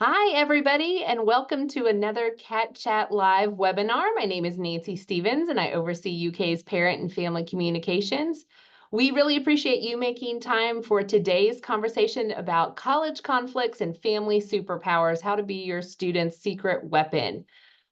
Hi, everybody, and welcome to another Cat Chat Live webinar. My name is Nancy Stevens, and I oversee UK's parent and family communications. We really appreciate you making time for today's conversation about college conflicts and family superpowers, how to be your student's secret weapon.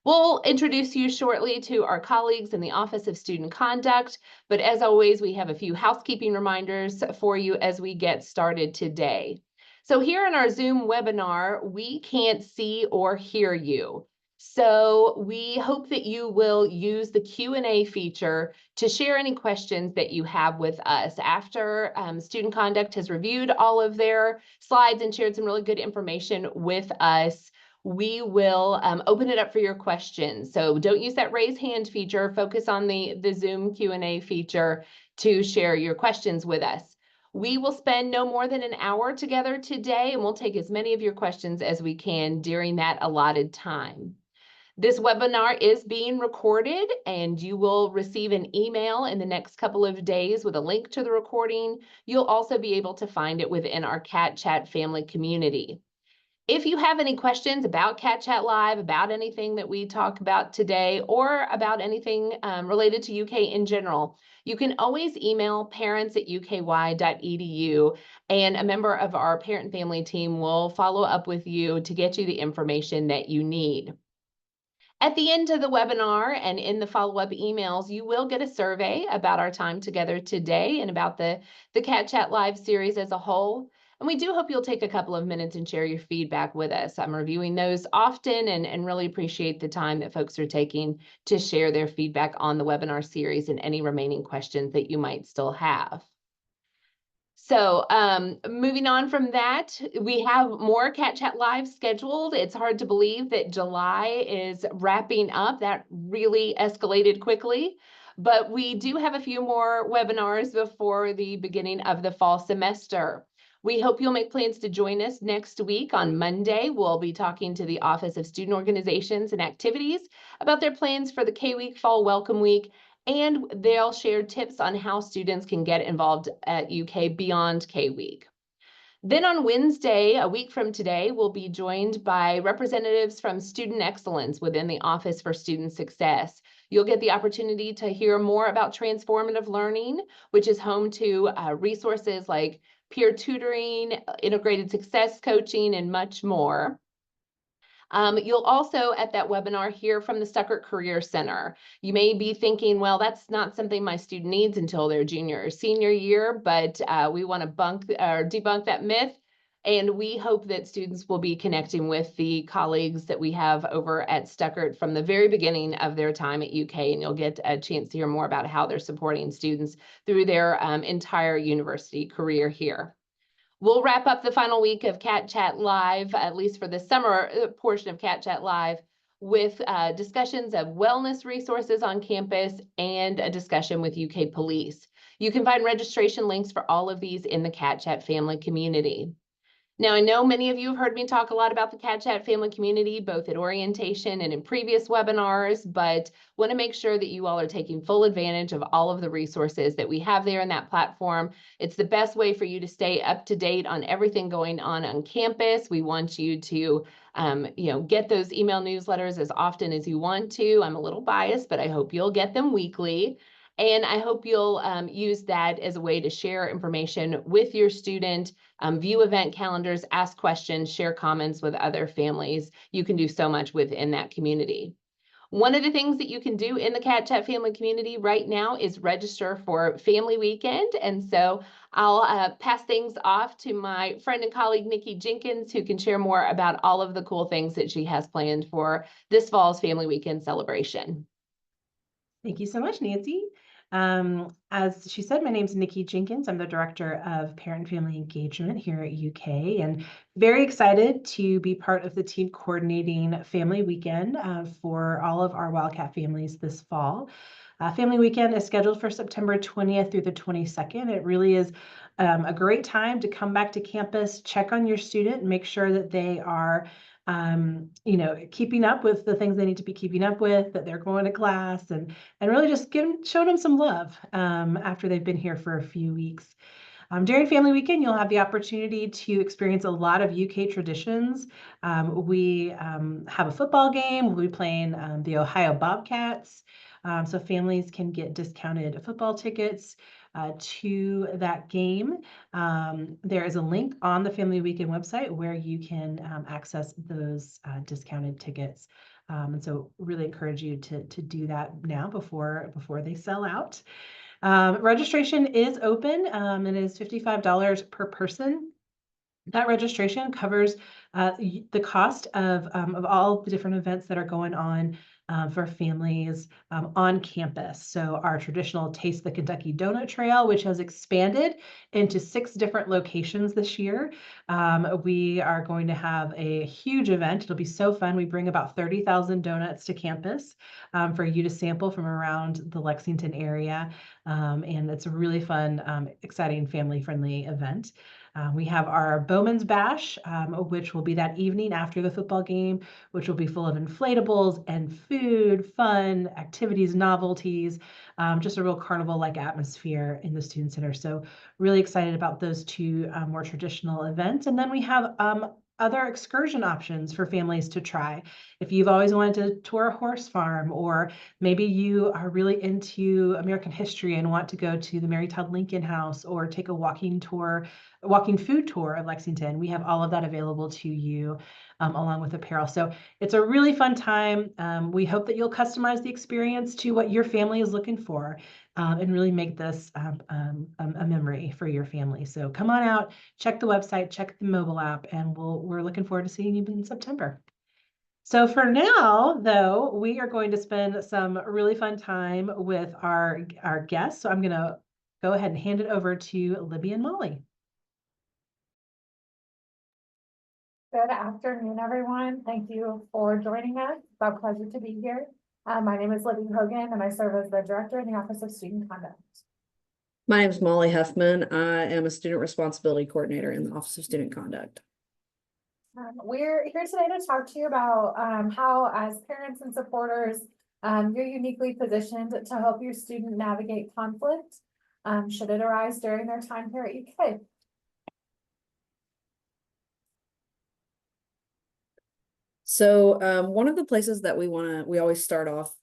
We'll introduce you shortly to our colleagues in the Office of Student Conduct, but as always, we have a few housekeeping reminders for you as we get started today. So here in our Zoom webinar, we can't see or hear you. So we hope that you will use the Q&A feature to share any questions that you have with us. After Student Conduct has reviewed all of their slides and shared some really good information with us, we will open it up for your questions. So don't use that raise hand feature. Focus on the Zoom Q&A feature to share your questions with us. We will spend no more than an hour together today, and we'll take as many of your questions as we can during that allotted time. This webinar is being recorded, and you will receive an email in the next couple of days with a link to the recording. You'll also be able to find it within our Cat Chat family community. If you have any questions about Cat Chat Live, about anything that we talk about today, or about anything related to UK in general, you can always email parents@uky.edu, and a member of our parent and family team will follow up with you to get you the information that you need. At the end of the webinar and in the follow-up emails, you will get a survey about our time together today and about the Cat Chat Live series as a whole. And we do hope you'll take a couple of minutes and share your feedback with us. I'm reviewing those often and really appreciate the time that folks are taking to share their feedback on the webinar series and any remaining questions that you might still have. So moving on from that, we have more Cat Chat Live scheduled. It's hard to believe that July is wrapping up. That really escalated quickly. But we do have a few more webinars before the beginning of the fall semester. We hope you'll make plans to join us next week. On Monday, we'll be talking to the Office of Student Organizations and Activities about their plans for the K-Week Fall Welcome Week, and they'll share tips on how students can get involved at UK beyond K-Week. Then on Wednesday, a week from today, we'll be joined by representatives from Student Excellence within the Office for Student Success. You'll get the opportunity to hear more about transformative learning, which is home to resources like peer tutoring, integrated success coaching, and much more. You'll also at that webinar hear from the Stuckert Career Center. You may be thinking, well, that's not something my student needs until their junior or senior year, but we want to debunk that myth. And we hope that students will be connecting with the colleagues that we have over at Stuckert from the very beginning of their time at UK, and you'll get a chance to hear more about how they're supporting students through their entire university career here. We'll wrap up the final week of Cat Chat Live, at least for the summer portion of Cat Chat Live, with discussions of wellness resources on campus and a discussion with UK Police. You can find registration links for all of these in the Cat Chat family community. Now, I know many of you have heard me talk a lot about the Cat Chat family community, both at orientation and in previous webinars, but want to make sure that you all are taking full advantage of all of the resources that we have there in that platform. It's the best way for you to stay up to date on everything going on campus. We want you to get those email newsletters as often as you want to. I'm a little biased, but I hope you'll get them weekly. And I hope you'll use that as a way to share information with your student, view event calendars, ask questions, share comments with other families. You can do so much within that community. One of the things that you can do in the Cat Chat family community right now is register for Family Weekend. And so I'll pass things off to my friend and colleague, Nikki Jenkins, who can share more about all of the cool things that she has planned for this fall's Family Weekend celebration. Thank you so much, Nancy. As she said, my name is Nikki Jenkins. I'm the Director of Parent and Family Engagement here at UK, and very excited to be part of the team coordinating Family Weekend for all of our Wildcat families this fall. Family Weekend is scheduled for September 20th through the 22nd. It really is a great time to come back to campus, check on your student, make sure that they are keeping up with the things they need to be keeping up with, that they're going to class, and really just show them some love after they've been here for a few weeks. During Family Weekend, you'll have the opportunity to experience a lot of UK traditions. We have a football game. We'll be playing the Ohio Bobcats. So families can get discounted football tickets to that game. There is a link on the Family Weekend website where you can access those discounted tickets. And so really encourage you to do that now before they sell out. Registration is open. It is $55 per person. That registration covers the cost of all the different events that are going on for families on campus. So our traditional Taste the Kentucky Donut Trail, which has expanded into 6 different locations this year. We are going to have a huge event. It'll be so fun. We bring about 30,000 donuts to campus for you to sample from around the Lexington area. And it's a really fun, exciting, family-friendly event. We have our Bowman's Bash, which will be that evening after the football game, which will be full of inflatables and food, fun, activities, novelties, just a real carnival-like atmosphere in the Student Center. So really excited about those 2 more traditional events. And then we have other excursion options for families to try. If you've always wanted to tour a horse farm, or maybe you are really into American history and want to go to the Mary Todd Lincoln House or take a walking food tour of Lexington, we have all of that available to you along with apparel. So it's a really fun time. We hope that you'll customize the experience to what your family is looking for and really make this a memory for your family. So come on out, check the website, check the mobile app, and we're looking forward to seeing you in September. So for now, though, we are going to spend some really fun time with our guests. So I'm going to go ahead and hand it over to Libby and Molly. Good afternoon, everyone. Thank you for joining us. It's a pleasure to be here. My name is Libby Hogan, and I serve as the Director in the Office of Student Conduct. My name is Molly Huffman. I am a Student Responsibility Coordinator in the Office of Student Conduct. We're here today to talk to you about how, as parents and supporters, you're uniquely positioned to help your student navigate conflict, should it arise during their time here at UK. So one of the places that we always start off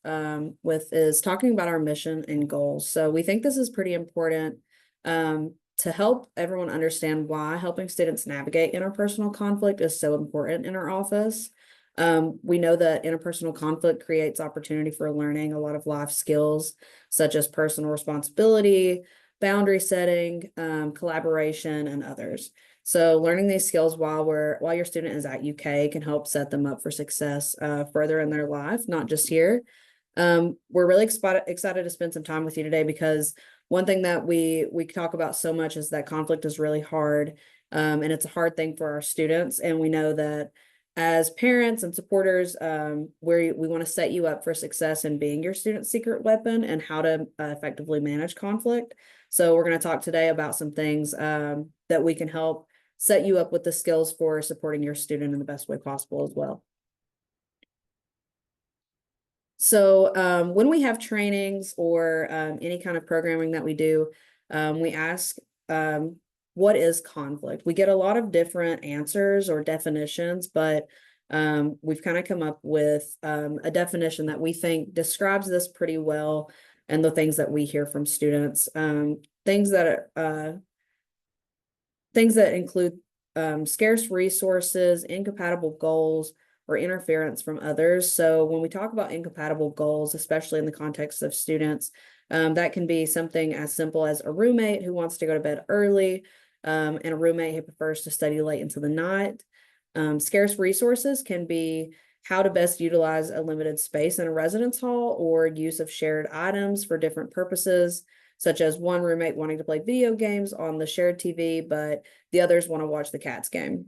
with is talking about our mission and goals. So we think this is pretty important to help everyone understand why helping students navigate interpersonal conflict is so important in our office. We know that interpersonal conflict creates opportunity for learning a lot of life skills, such as personal responsibility, boundary setting, collaboration, and others. So learning these skills while your student is at UK can help set them up for success further in their life, not just here. We're really excited to spend some time with you today, because one thing that we talk about so much is that conflict is really hard, and it's a hard thing for our students. And we know that as parents and supporters, we want to set you up for success in being your student's secret weapon and how to effectively manage conflict. So we're going to talk today about some things that we can help set you up with the skills for supporting your student in the best way possible as well. So when we have trainings or any kind of programming that we do, we ask, what is conflict? We get a lot of different answers or definitions, but we've kind of come up with a definition that we think describes this pretty well, and the things that we hear from students, things that include scarce resources, incompatible goals, or interference from others. So when we talk about incompatible goals, especially in the context of students, that can be something as simple as a roommate who wants to go to bed early, and a roommate who prefers to study late into the night. Scarce resources can be how to best utilize a limited space in a residence hall, or use of shared items for different purposes, such as one roommate wanting to play video games on the shared TV, but the others want to watch the Cats game.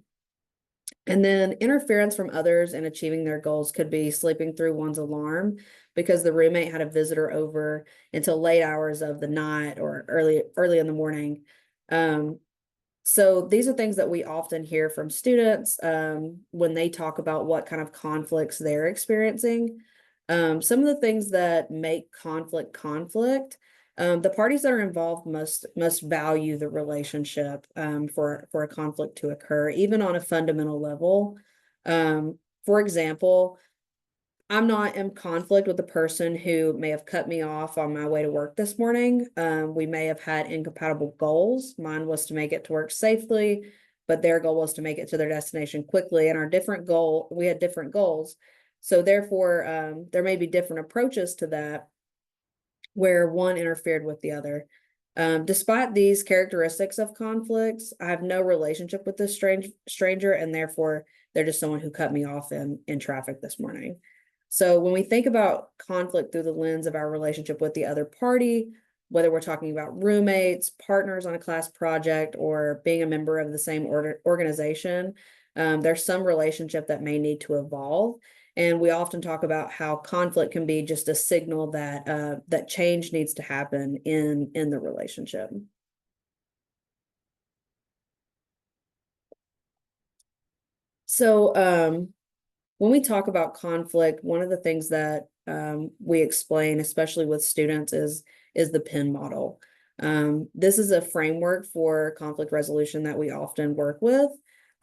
And then interference from others in achieving their goals could be sleeping through one's alarm because the roommate had a visitor over until late hours of the night or early in the morning. So these are things that we often hear from students when they talk about what kind of conflicts they're experiencing. Some of the things that make conflict The parties that are involved must value the relationship for a conflict to occur, even on a fundamental level. For example, I'm not in conflict with the person who may have cut me off on my way to work this morning. We may have had incompatible goals. Mine was to make it to work safely, but their goal was to make it to their destination quickly. And we had different goals. So therefore, there may be different approaches to that where one interfered with the other. Despite these characteristics of conflicts, I have no relationship with this stranger, and therefore they're just someone who cut me off in traffic this morning. So when we think about conflict through the lens of our relationship with the other party, whether we're talking about roommates, partners on a class project, or being a member of the same organization, there's some relationship that may need to evolve. And we often talk about how conflict can be just a signal that that change needs to happen in the relationship. So when we talk about conflict, one of the things that we explain, especially with students, is the PIN model. This is a framework for conflict resolution that we often work with.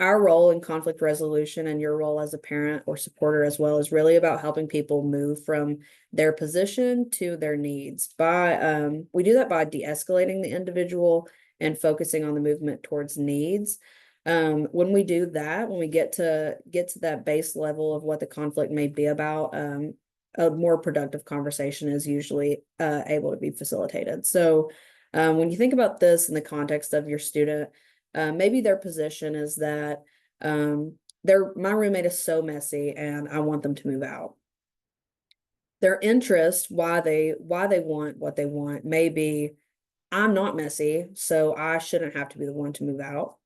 Our role in conflict resolution, and your role as a parent or supporter as well, is really about helping people move from their position to their needs. We do that by de-escalating the individual and focusing on the movement towards needs. When we do that, when we get to that base level of what the conflict may be about, a more productive conversation is usually able to be facilitated. So when you think about this in the context of your student, maybe their position is that my roommate is so messy and I want them to move out. Their interest, why they want what they want, maybe I'm not messy, so I shouldn't have to be the one to move out.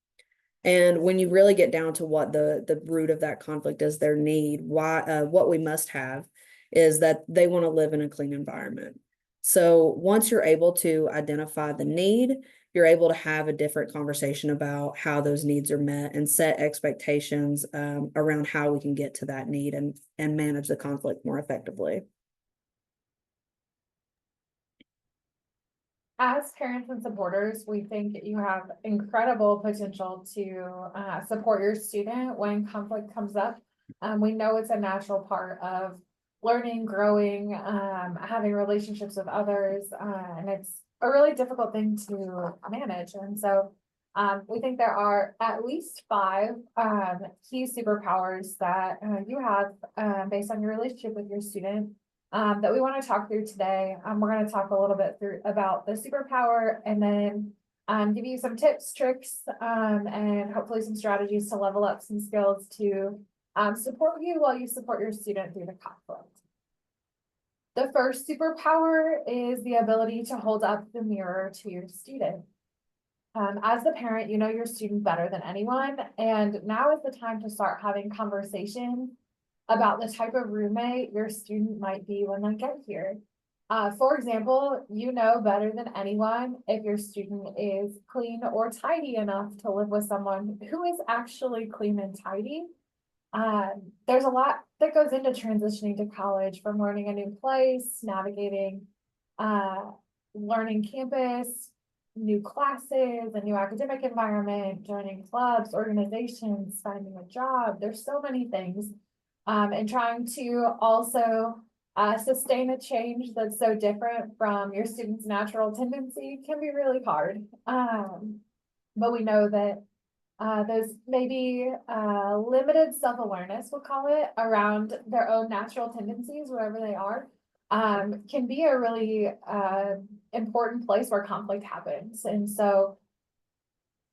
And when you really get down to what the root of that conflict is, their need, what we must have is that they want to live in a clean environment. So once you're able to identify the need, you're able to have a different conversation about how those needs are met and set expectations around how we can get to that need and manage the conflict more effectively. As parents and supporters, we think you have incredible potential to support your student when conflict comes up. We know it's a natural part of learning, growing, having relationships with others, and it's a really difficult thing to manage. And so we think there are at least 5 key superpowers that you have based on your relationship with your student. That we want to talk through today. We're going to talk a little bit about the superpower and then give you some tips, tricks, and hopefully some strategies to level up some skills to support you while you support your student through the conflict. The first superpower is the ability to hold up the mirror to your student. As the parent, you know your student better than anyone, and now is the time to start having conversations about the type of roommate your student might be when they get here. For example, you know better than anyone if your student is clean or tidy enough to live with someone who is actually clean and tidy. There's a lot that goes into transitioning to college, from learning a new place, navigating learning campus, new classes, a new academic environment, joining clubs, organizations, finding a job. There's so many things. And trying to also sustain a change that's so different from your student's natural tendency can be really hard. But we know that there's maybe limited self-awareness, we'll call it, around their own natural tendencies, wherever they are, can be a really important place where conflict happens. And so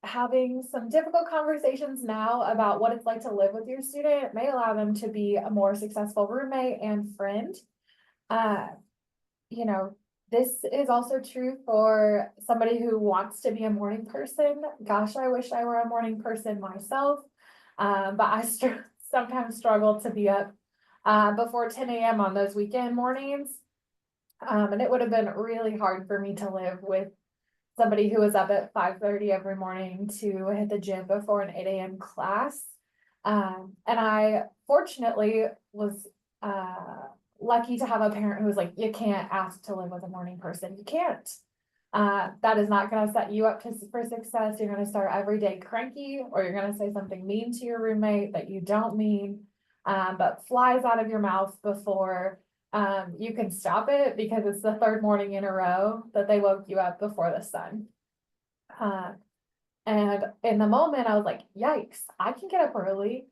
having some difficult conversations now about what it's like to live with your student may allow them to be a more successful roommate and friend. You know, this is also true for somebody who wants to be a morning person. Gosh, I wish I were a morning person myself, but I sometimes struggle to be up before 10 a.m. on those weekend mornings. And it would have been really hard for me to live with somebody who was up at 5:30 every morning to hit the gym before an 8 a.m. class. And I fortunately was lucky to have a parent who was like, you can't ask to live with a morning person. You can't. That is not gonna set you up for success. You're gonna start every day cranky, or you're gonna say something mean to your roommate that you don't mean, but flies out of your mouth before you can stop it, because it's the third morning in a row that they woke you up before the sun. And in the moment, I was like, yikes, I can get up early.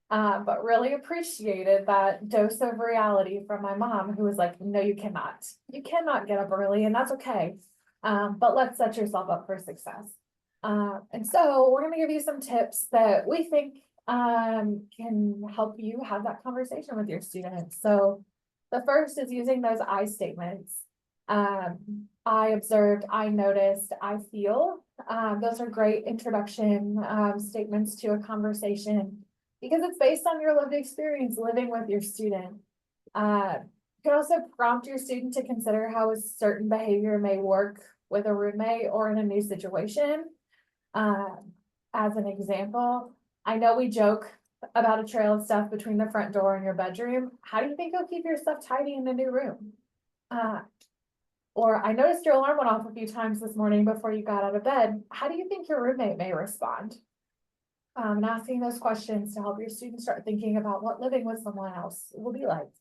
But really appreciated that dose of reality from my mom, who was like, no, you cannot. You cannot get up early, and that's okay. But let's set yourself up for success. And so we're gonna give you some tips that we think can help you have that conversation with your students. So the first is using those I statements. I observed, I noticed, I feel. Those are great introduction statements to a conversation, because it's based on your lived experience living with your student. You can also prompt your student to consider how a certain behavior may work with a roommate or in a new situation. As an example, I know we joke about a trail of stuff between the front door and your bedroom. How do you think you'll keep your stuff tidy in the new room? Or I noticed your alarm went off a few times this morning before you got out of bed. How do you think your roommate may respond? And asking those questions to help your students start thinking about what living with someone else will be like.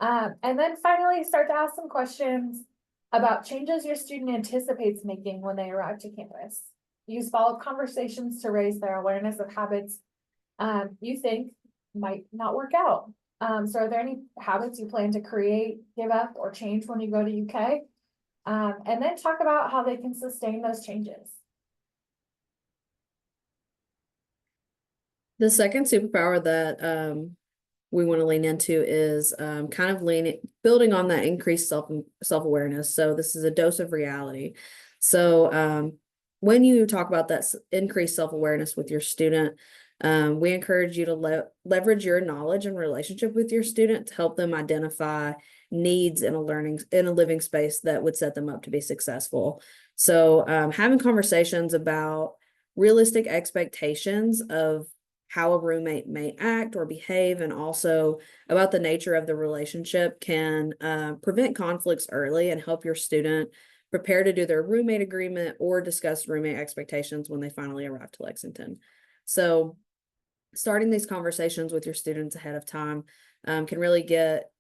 And then finally, start to ask some questions about changes your student anticipates making when they arrive to campus. Use follow-up conversations to raise their awareness of habits you think might not work out. So are there any habits you plan to create, give up, or change when you go to UK? And then talk about how they can sustain those changes. The second superpower that we want to lean into is kind of building on that increased self-awareness. So this is a dose of reality. So when you talk about that increased self-awareness with your student, we encourage you to leverage your knowledge and relationship with your student to help them identify needs in a living space that would set them up to be successful. So having conversations about realistic expectations of how a roommate may act or behave, and also about the nature of the relationship can prevent conflicts early and help your student prepare to do their roommate agreement or discuss roommate expectations when they finally arrive to Lexington. So starting these conversations with your students ahead of time can really get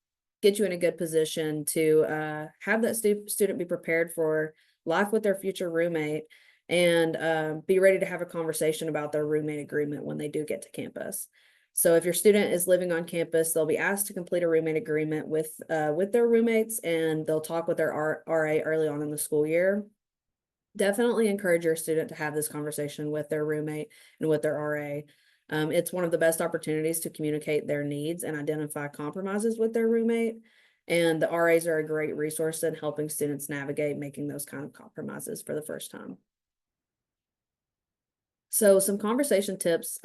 you in a good position to have that student be prepared for life with their future roommate, and be ready to have a conversation about their roommate agreement when they do get to campus. So if your student is living on campus, they'll be asked to complete a roommate agreement with their roommates, and they'll talk with their RA early on in the school year. Definitely encourage your student to have this conversation with their roommate and with their RA. It's one of the best opportunities to communicate their needs and identify compromises with their roommate. And the RAs are a great resource in helping students navigate making those kind of compromises for the first time. So some conversation tips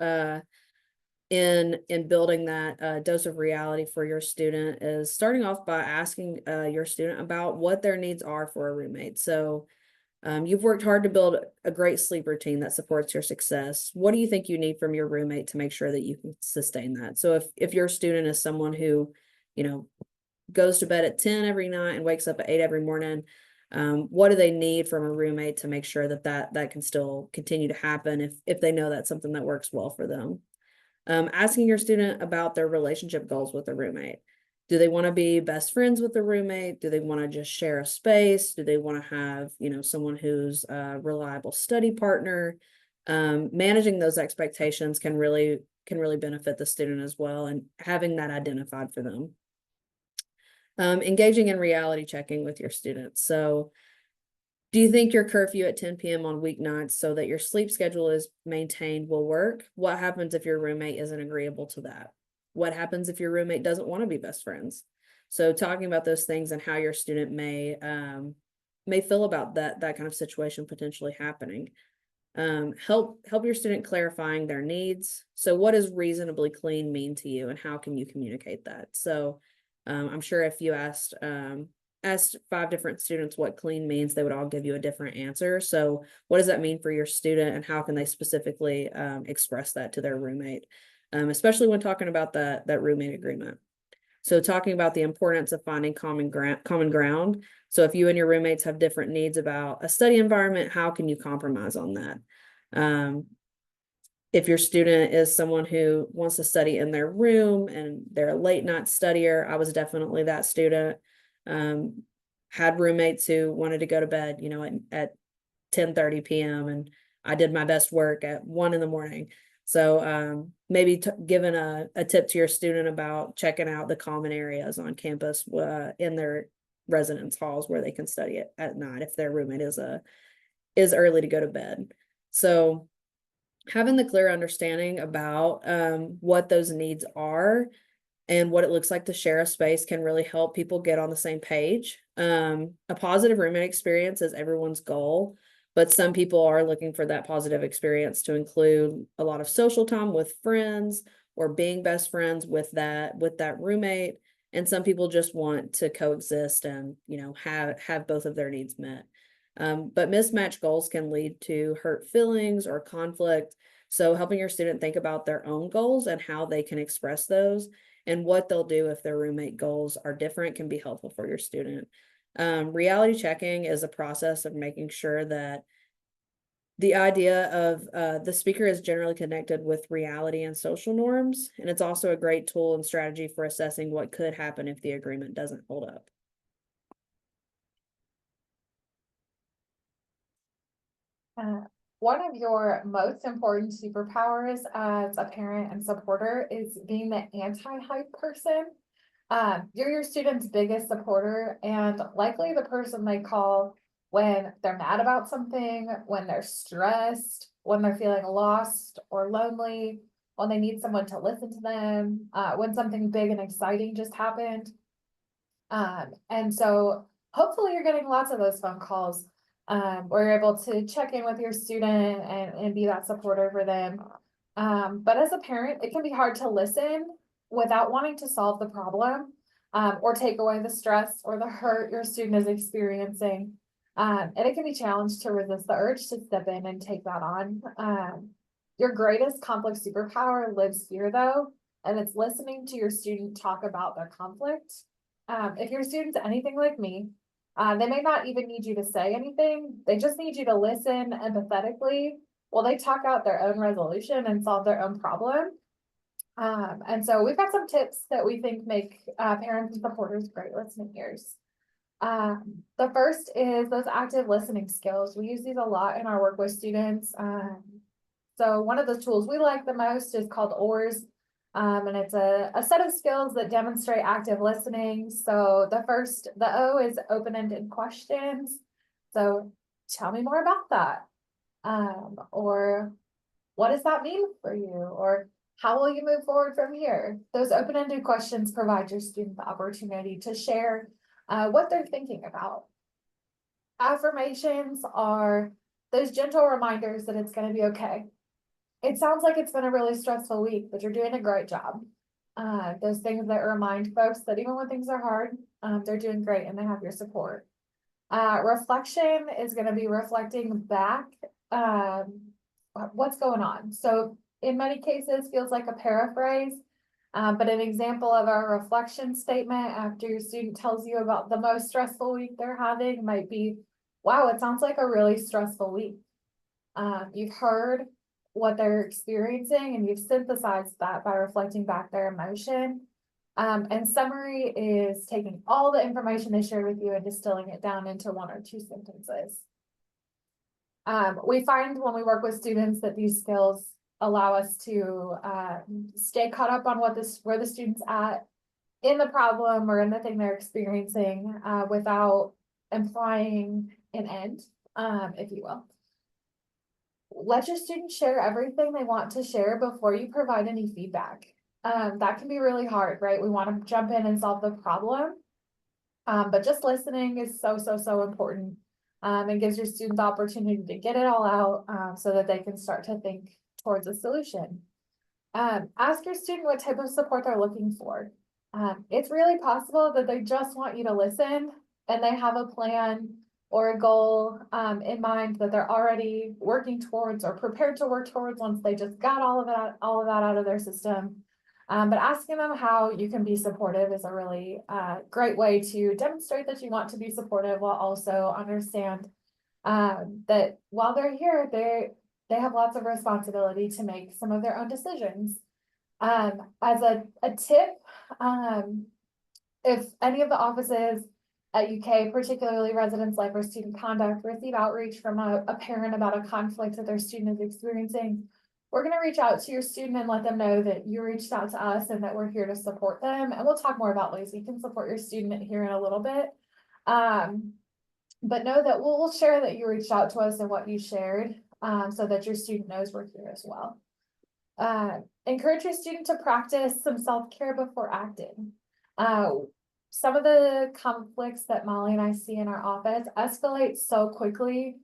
in building that dose of reality for your student is starting off by asking your student about what their needs are for a roommate. So you've worked hard to build a great sleep routine that supports your success. What do you think you need from your roommate to make sure that you can sustain that? So if your student is someone who, goes to bed at 10 every night and wakes up at 8 every morning, what do they need from a roommate to make sure that can still continue to happen if they know that's something that works well for them? Asking your student about their relationship goals with a roommate. Do they want to be best friends with the roommate? Do they want to just share a space? Do they want to have, someone who's a reliable study partner? Managing those expectations can really benefit the student as well, and having that identified for them. Engaging in reality checking with your students. So do you think your curfew at 10 p.m. on weeknights so that your sleep schedule is maintained will work? What happens if your roommate isn't agreeable to that? What happens if your roommate doesn't want to be best friends? So talking about those things and how your student may feel about that kind of situation potentially happening. Help your student clarifying their needs. So what does reasonably clean mean to you, and how can you communicate that? So I'm sure if you asked 5 different students what clean means, they would all give you a different answer. So what does that mean for your student, and how can they specifically express that to their roommate, especially when talking about that roommate agreement? So talking about the importance of finding common ground. So if you and your roommates have different needs about a study environment, how can you compromise on that? If your student is someone who wants to study in their room and they're a late night studier, I was definitely that student. Had roommates who wanted to go to bed, you know, at 10:30 p.m. and I did my best work at 1 a.m. So maybe giving a tip to your student about checking out the common areas on campus in their residence halls where they can study it at night if their roommate is early to go to bed. So having the clear understanding about what those needs are and what it looks like to share a space can really help people get on the same page. A positive roommate experience is everyone's goal, but some people are looking for that positive experience to include a lot of social time with friends or being best friends with that roommate. And some people just want to coexist and, you know, have both of their needs met. But mismatched goals can lead to hurt feelings or conflict. So helping your student think about their own goals and how they can express those and what they'll do if their roommate goals are different can be helpful for your student. Reality checking is a process of making sure that the idea of the speaker is generally connected with reality and social norms. And it's also a great tool and strategy for assessing what could happen if the agreement doesn't hold up. One of your most important superpowers as a parent and supporter is being the anti-hype person. You're your student's biggest supporter and likely the person they call when they're mad about something, when they're stressed, when they're feeling lost or lonely, when they need someone to listen to them, when something big and exciting just happened. And so hopefully you're getting lots of those phone calls where you're able to check in with your student and be that supporter for them. But as a parent, it can be hard to listen without wanting to solve the problem or take away the stress or the hurt your student is experiencing. And it can be challenged to resist the urge to step in and take that on. Your greatest conflict superpower lives here though, and it's listening to your student talk about their conflict. If your student's anything like me, they may not even need you to say anything. They just need you to listen empathetically while they talk out their own resolution and solve their own problem. And so we've got some tips that we think make parents and supporters great listening ears. The first is those active listening skills. We use these a lot in our work with students. So one of the tools we like the most is called OARS. And it's a set of skills that demonstrate active listening. So the O is open-ended questions. So tell me more about that. Or what does that mean for you? Or how will you move forward from here? Those open-ended questions provide your student the opportunity to share what they're thinking about. Affirmations are those gentle reminders that it's going to be okay. It sounds like it's been a really stressful week, but you're doing a great job. Those things that remind folks that even when things are hard, they're doing great and they have your support. Reflection is going to be reflecting back what's going on. So in many cases feels like a paraphrase, but an example of our reflection statement after your student tells you about the most stressful week they're having might be, wow, it sounds like a really stressful week. You've heard what they're experiencing and you've synthesized that by reflecting back their emotion. And summary is taking all the information they shared with you and distilling it down into 1 or 2 sentences. We find when we work with students that these skills allow us to stay caught up on where the student's at in the problem or in the thing they're experiencing without implying an end, if you will. Let your students share everything they want to share before you provide any feedback. That can be really hard, right? We want to jump in and solve the problem. But just listening is so important. And gives your students the opportunity to get it all out so that they can start to think towards a solution. Ask your student what type of support they're looking for. It's really possible that they just want you to listen and they have a plan or a goal in mind that they're already working towards or prepared to work towards once they just got all of that out of their system. But asking them how you can be supportive is a really great way to demonstrate that you want to be supportive while also understand that while they're here, they have lots of responsibility to make some of their own decisions. As a tip, if any of the offices at UK, particularly residence life or student conduct, receive outreach from a parent about a conflict that their student is experiencing, we're going to reach out to your student and let them know that you reached out to us and that we're here to support them. And we'll talk more about ways you can support your student here in a little bit. But know that we'll share that you reached out to us and what you shared, so that your student knows we're here as well. Encourage your student to practice some self-care before acting. Some of the conflicts that Molly and I see in our office escalate so quickly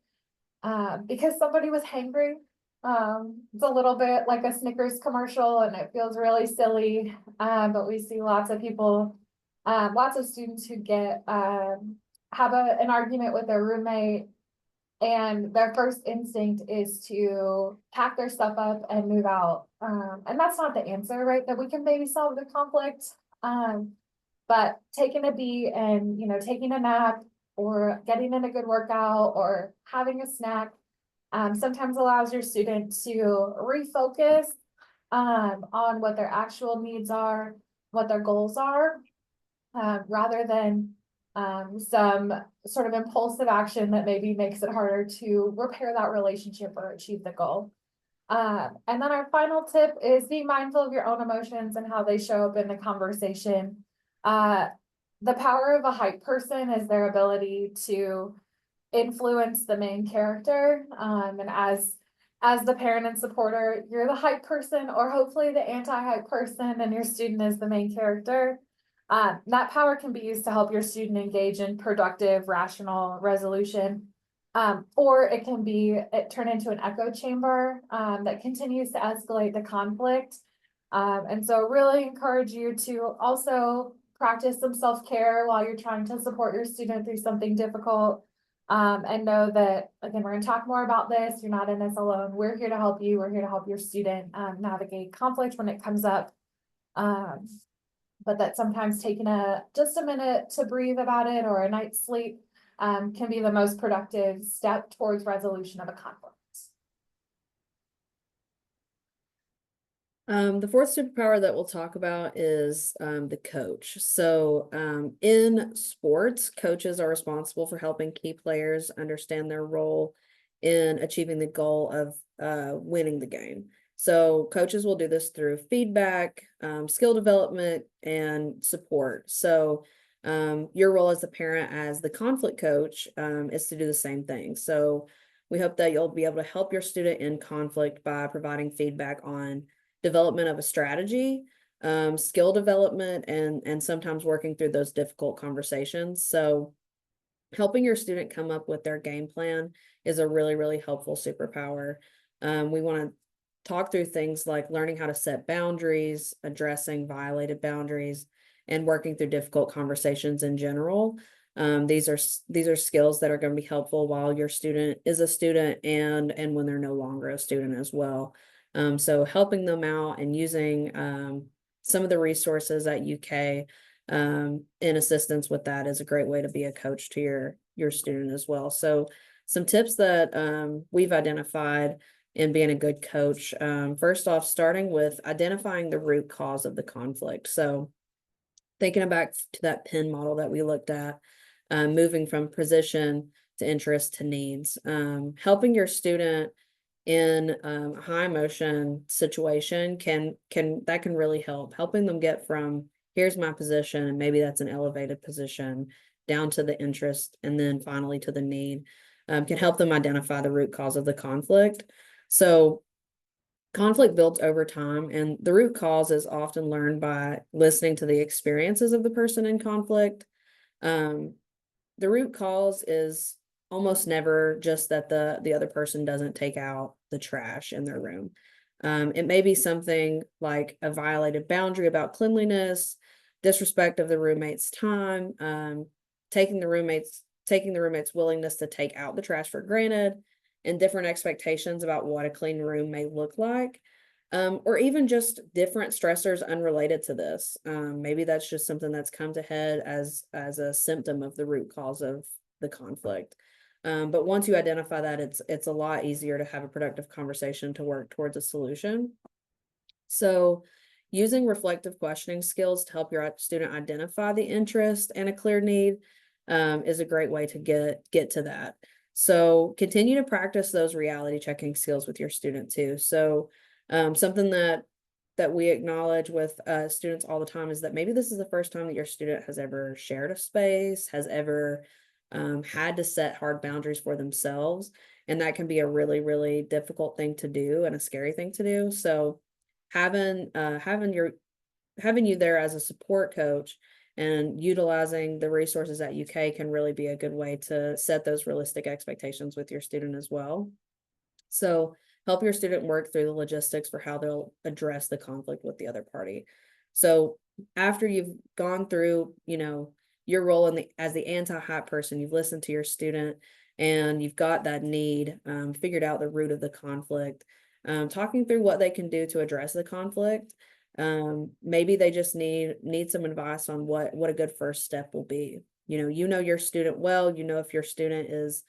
because somebody was hangry. It's a little bit like a Snickers commercial and it feels really silly, but we see lots of people, lots of students who get have an argument with their roommate, and their first instinct is to pack their stuff up and move out. And that's not the answer, right? That we can maybe solve the conflict. But taking a beat and, taking a nap or getting in a good workout or having a snack sometimes allows your student to refocus on what their actual needs are, what their goals are, rather than some sort of impulsive action that maybe makes it harder to repair that relationship or achieve the goal. And then our final tip is be mindful of your own emotions and how they show up in the conversation. The power of a hype person is their ability to influence the main character. And as the parent and supporter, you're the hype person or hopefully the anti-hype person and your student is the main character. That power can be used to help your student engage in productive, rational resolution. Or it can turn into an echo chamber that continues to escalate the conflict. And so really encourage you to also practice some self-care while you're trying to support your student through something difficult. And know that, again, we're going to talk more about this. You're not in this alone. We're here to help you. We're here to help your student navigate conflict when it comes up. But that sometimes taking just a minute to breathe about it or a night's sleep can be the most productive step towards resolution of a conflict. The fourth superpower that we'll talk about is the coach. So in sports, coaches are responsible for helping key players understand their role in achieving the goal of winning the game. So coaches will do this through feedback, skill development, and support. So your role as the parent, as the conflict coach, is to do the same thing. So we hope that you'll be able to help your student in conflict by providing feedback on development of a strategy, skill development, and sometimes working through those difficult conversations. So helping your student come up with their game plan is a really, really helpful superpower. We want to talk through things like learning how to set boundaries, addressing violated boundaries, and working through difficult conversations in general. These are skills that are going to be helpful while your student is a student and when they're no longer a student as well. So helping them out and using some of the resources at UK in assistance with that is a great way to be a coach to your student as well. So some tips that we've identified in being a good coach. First off, starting with identifying the root cause of the conflict. So thinking back to that PIN model that we looked at, moving from position to interest to needs, helping your student in a high emotion situation can really helping them get from here's my position and maybe that's an elevated position down to the interest and then finally to the need, can help them identify the root cause of the conflict. So conflict builds over time, and the root cause is often learned by listening to the experiences of the person in conflict. The root cause is almost never just that the other person doesn't take out the trash in their room. It may be something like a violated boundary about cleanliness, disrespect of the roommate's time, taking the roommate's willingness to take out the trash for granted, and different expectations about what a clean room may look like. or even just different stressors unrelated to this. Maybe that's just something that's come to head as a symptom of the root cause of the conflict. But once you identify that, it's a lot easier to have a productive conversation to work towards a solution. So using reflective questioning skills to help your student identify the interest and a clear need is a great way to get to that. So continue to practice those reality checking skills with your student too. So something that we acknowledge with students all the time is that maybe this is the first time that your student has ever shared a space, has ever had to set hard boundaries for themselves. And that can be a really, really difficult thing to do and a scary thing to do. So having you there as a support coach and utilizing the resources at UK can really be a good way to set those realistic expectations with your student as well. So help your student work through the logistics for how they'll address the conflict with the other party. So after you've gone through, your role as the anti-hype person, you've listened to your student and you've got that need, figured out the root of the conflict, talking through what they can do to address the conflict. Maybe they just need some advice on what a good first step will be. You know your student well, if your student is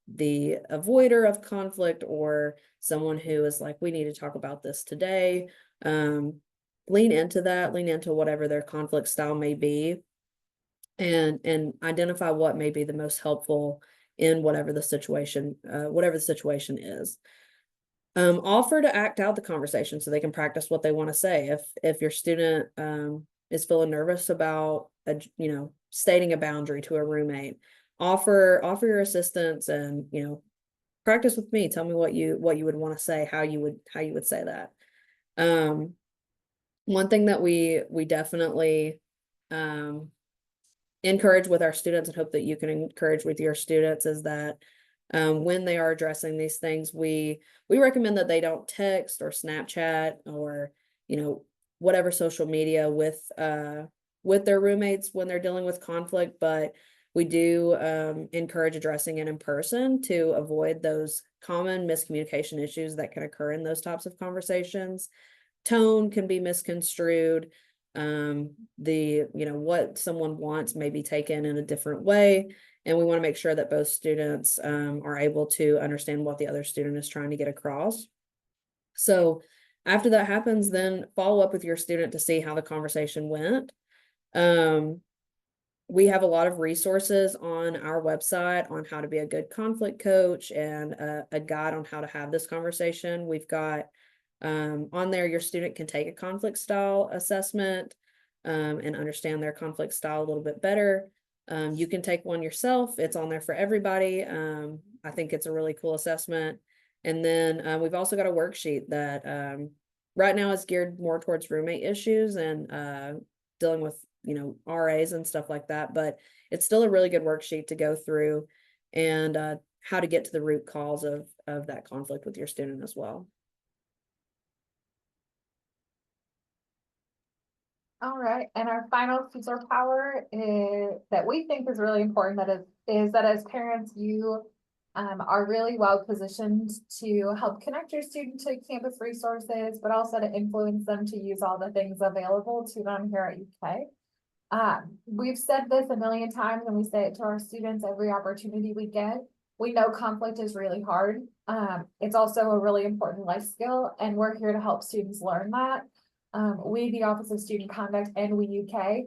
the avoider of conflict or someone who is like, we need to talk about this today. Lean into whatever their conflict style may be, and identify what may be the most helpful in whatever the situation is. Offer to act out the conversation so they can practice what they want to say. If your student is feeling nervous about stating a boundary to a roommate, offer your assistance and practice with me. Tell me what you would want to say, how you would say that. One thing that we definitely encourage with our students and hope that you can encourage with your students is that when they are addressing these things, we recommend that they don't text or Snapchat or whatever social media with their roommates when they're dealing with conflict, but we do encourage addressing it in person to avoid those common miscommunication issues that can occur in those types of conversations. Tone can be misconstrued. What someone wants may be taken in a different way. And we want to make sure that both students are able to understand what the other student is trying to get across. So after that happens, then follow up with your student to see how the conversation went. We have a lot of resources on our website on how to be a good conflict coach and a guide on how to have this conversation. We've got on there, your student can take a conflict style assessment and understand their conflict style a little bit better. You can take one yourself. It's on there for everybody. I think it's a really cool assessment. And then we've also got a worksheet that right now is geared more towards roommate issues and dealing with, RAs and stuff like that. But it's still a really good worksheet to go through and how to get to the root cause of that conflict with your student as well. All right, and our final superpower is that we think is really important, is that as parents, you are really well positioned to help connect your student to campus resources, but also to influence them to use all the things available to them here at UK. We've said this a million times and we say it to our students every opportunity we get. We know conflict is really hard. It's also a really important life skill, and we're here to help students learn that. We, the Office of Student Conduct and We UK.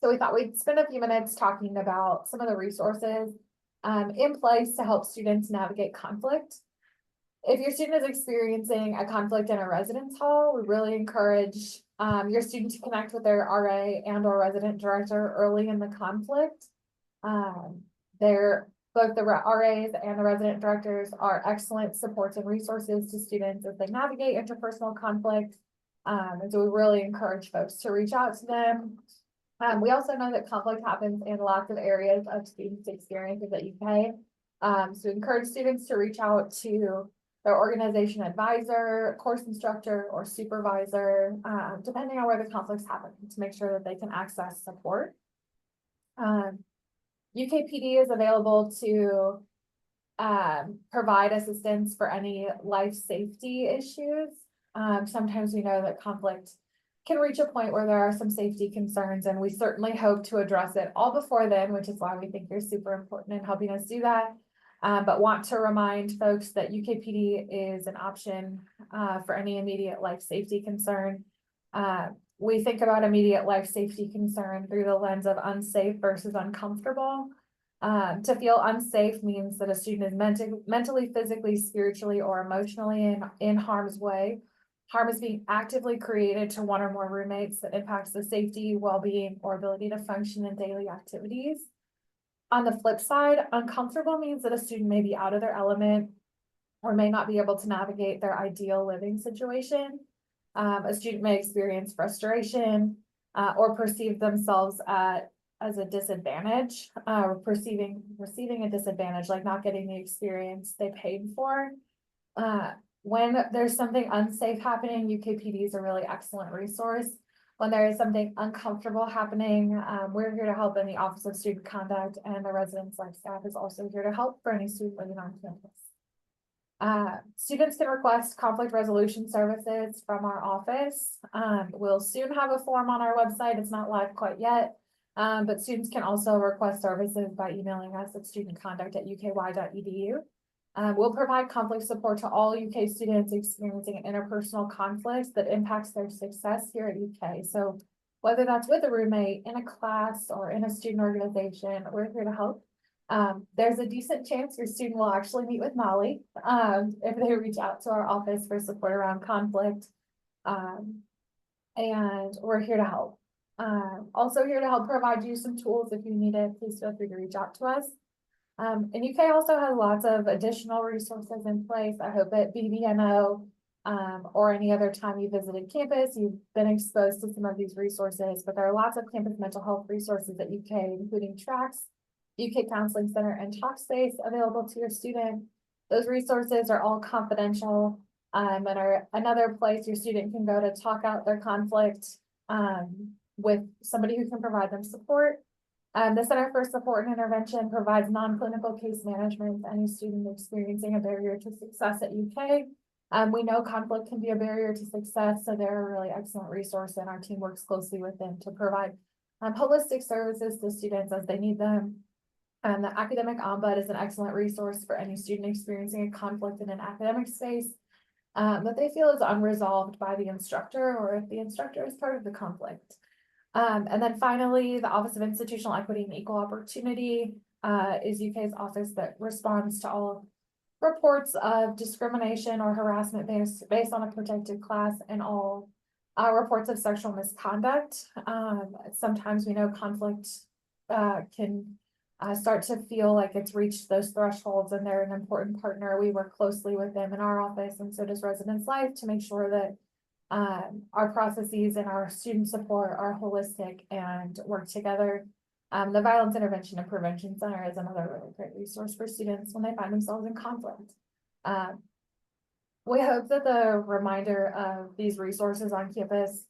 So we thought we'd spend a few minutes talking about some of the resources in place to help students navigate conflict. If your student is experiencing a conflict in a residence hall, we really encourage your student to connect with their RA and or resident director early in the conflict. Both the RAs and the resident directors are excellent supports and resources to students as they navigate interpersonal conflict. And so we really encourage folks to reach out to them. We also know that conflict happens in lots of areas of students' experiences at UK. So we encourage students to reach out to their organization advisor, course instructor, or supervisor, depending on where the conflicts happen, to make sure that they can access support. UKPD is available to provide assistance for any life safety issues. Sometimes we know that conflict can reach a point where there are some safety concerns, and we certainly hope to address it all before then, which is why we think you're super important in helping us do that. But want to remind folks that UKPD is an option for any immediate life safety concern. We think about immediate life safety concern through the lens of unsafe versus uncomfortable. To feel unsafe means that a student is mentally, physically, spiritually, or emotionally in harm's way. Harm is being actively created to one or more roommates that impacts the safety, well-being, or ability to function in daily activities. On the flip side, uncomfortable means that a student may be out of their element or may not be able to navigate their ideal living situation. A student may experience frustration or perceive themselves as a disadvantage, receiving a disadvantage, like not getting the experience they paid for. When there's something unsafe happening, UKPD is a really excellent resource. When there is something uncomfortable happening, we're here to help in the Office of Student Conduct, and the Residence Life staff is also here to help for any student living on campus. Students can request conflict resolution services from our office. We'll soon have a form on our website. It's not live quite yet, but students can also request services by emailing us at studentconduct@uky.edu. We'll provide conflict support to all UK students experiencing interpersonal conflicts that impacts their success here at UK. So whether that's with a roommate, in a class, or in a student organization, we're here to help. There's a decent chance your student will actually meet with Molly if they reach out to our office for support around conflict. And we're here to help. Also here to help provide you some tools if you need it. Please feel free to reach out to us. And UK also has lots of additional resources in place. I hope at BBNO or any other time you visited campus, you've been exposed to some of these resources, but there are lots of campus mental health resources at UK, including tracks, UK Counseling Center, and Talkspace available to your student. Those resources are all confidential and are another place your student can go to talk out their conflict with somebody who can provide them support. The Center for Support and Intervention provides non-clinical case management to any student experiencing a barrier to success at UK. We know conflict can be a barrier to success, so they're a really excellent resource, and our team works closely with them to provide holistic services to students as they need them. The Academic Ombud is an excellent resource for any student experiencing a conflict in an academic space that they feel is unresolved by the instructor, or if the instructor is part of the conflict. And then finally, the Office of Institutional Equity and Equal Opportunity is UK's office that responds to all reports of discrimination or harassment based on a protected class, and all reports of sexual misconduct. Sometimes we know conflict can start to feel like it's reached those thresholds, and they're an important partner. We work closely with them in our office, and so does Residence Life, to make sure that our processes and our student support are holistic and work together. The Violence Intervention and Prevention Center is another really great resource for students when they find themselves in conflict. We hope that the reminder of these resources on campus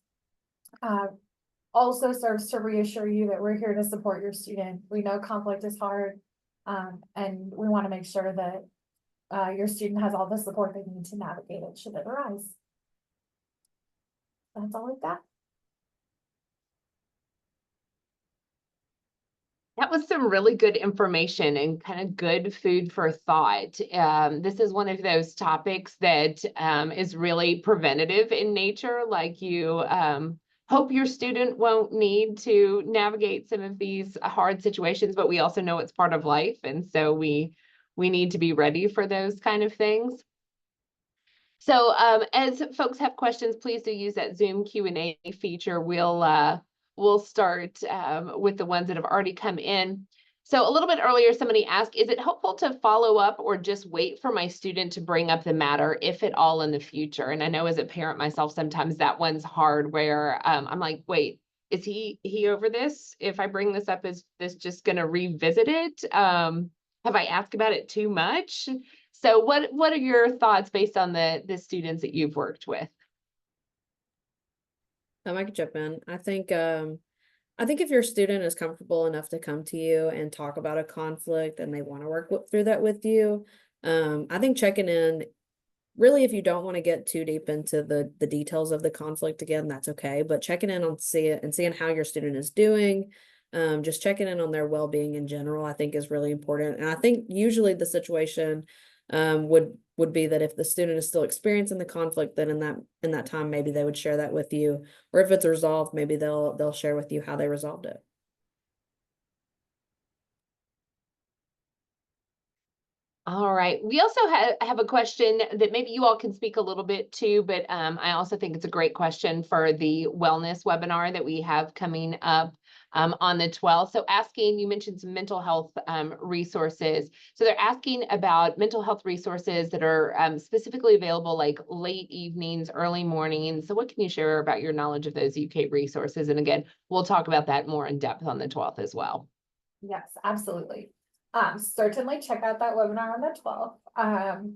also serves to reassure you that we're here to support your student. We know conflict is hard, and we want to make sure that your student has all the support they need to navigate it should it arise. That's all we've got. That was some really good information and kind of good food for thought. This is one of those topics that is really preventative in nature. Like, you hope your student won't need to navigate some of these hard situations, but we also know it's part of life. And so we need to be ready for those kind of things. So as folks have questions, please do use that Zoom Q&A feature. We'll start with the ones that have already come in. So a little bit earlier, somebody asked, is it helpful to follow up or just wait for my student to bring up the matter, if at all, in the future? And I know as a parent myself, sometimes that one's hard, where I'm like, wait, is he over this? If I bring this up, is this just going to revisit it? Have I asked about it too much? So what are your thoughts based on the students that you've worked with? I could jump in. I think if your student is comfortable enough to come to you and talk about a conflict and they want to work through that with you, I think checking in really, if you don't want to get too deep into the details of the conflict again, that's okay. But checking in on seeing how your student is doing, just checking in on their well-being in general, I think is really important. And I think usually the situation would be that if the student is still experiencing the conflict, then in that time maybe they would share that with you. Or if it's resolved, maybe they'll share with you how they resolved it. All right. We also have a question that maybe you all can speak a little bit to, but I also think it's a great question for the wellness webinar that we have coming up on the 12th. So asking, you mentioned some mental health resources. So they're asking about mental health resources that are specifically available like late evenings, early mornings. So what can you share about your knowledge of those UK resources? And again, we'll talk about that more in depth on the 12th as well. Yes, absolutely. Certainly check out that webinar on the 12th.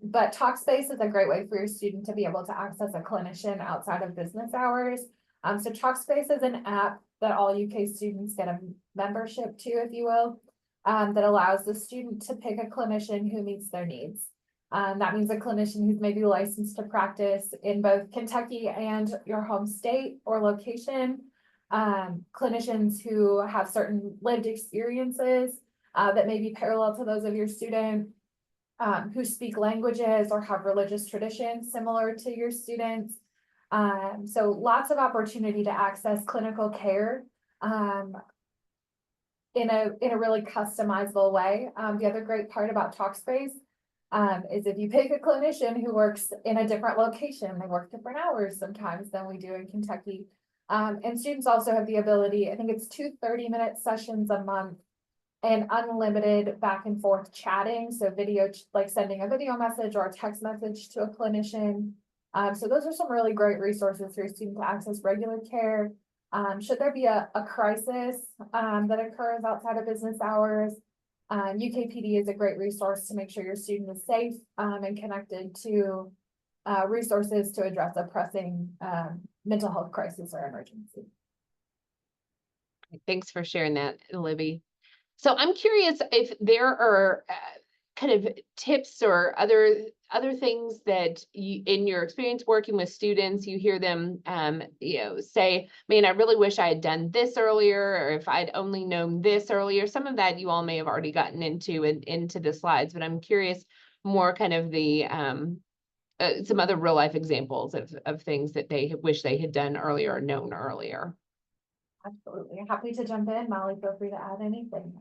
But Talkspace is a great way for your student to be able to access a clinician outside of business hours. So Talkspace is an app that all UK students get a membership to, if you will, that allows the student to pick a clinician who meets their needs. That means a clinician who's maybe licensed to practice in both Kentucky and your home state or location. Clinicians who have certain lived experiences that may be parallel to those of your student, who speak languages or have religious traditions similar to your students. So lots of opportunity to access clinical care in a really customizable way. The other great part about Talkspace is if you pick a clinician who works in a different location, they work different hours sometimes than we do in Kentucky. And students also have the ability, I think it's 2 30-minute sessions a month and unlimited back and forth chatting. So video, like sending a video message or a text message to a clinician. So those are some really great resources for your student to access regular care. Should there be a crisis that occurs outside of business hours, UKPD is a great resource to make sure your student is safe and connected to resources to address a pressing mental health crisis or emergency. Thanks for sharing that, Libby. So I'm curious if there are kind of tips or other things that you, in your experience working with students, you hear them, say, man, I really wish I had done this earlier, or if I'd only known this earlier. Some of that you all may have already gotten into the slides, but I'm curious more kind of the some other real life examples of things that they wish they had done earlier or known earlier. Absolutely. Happy to jump in. Molly, feel free to add anything.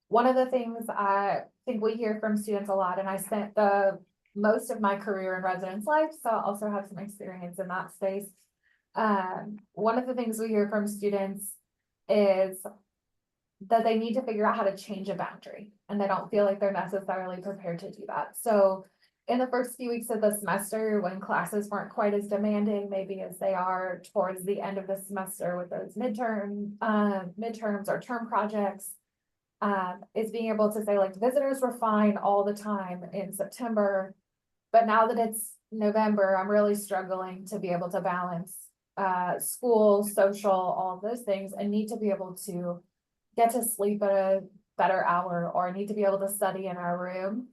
One of the things I think we hear from students a lot, and I spent the most of my career in residence life, so I also have some experience in that space. One of the things we hear from students is that they need to figure out how to change a boundary, and they don't feel like they're necessarily prepared to do that. So in the first few weeks of the semester, when classes weren't quite as demanding, maybe as they are towards the end of the semester with those midterms or term projects, is being able to say, like, visitors were fine all the time in September, but now that it's November, I'm really struggling to be able to balance school, social, all of those things, and need to be able to get to sleep at a better hour, or need to be able to study in our room.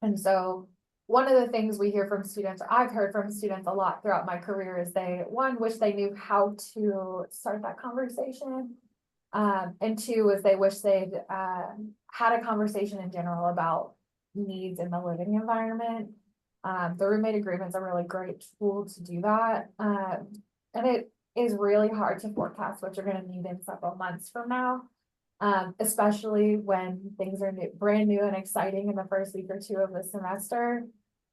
And so one of the things we hear from students, or I've heard from students a lot throughout my career, is they, one, wish they knew how to start that conversation. And two, is they wish they'd had a conversation in general about needs in the living environment. The roommate agreement's a really great tool to do that. And it is really hard to forecast what you're going to need in several months from now. Especially when things are brand new and exciting in the first week or two of the semester.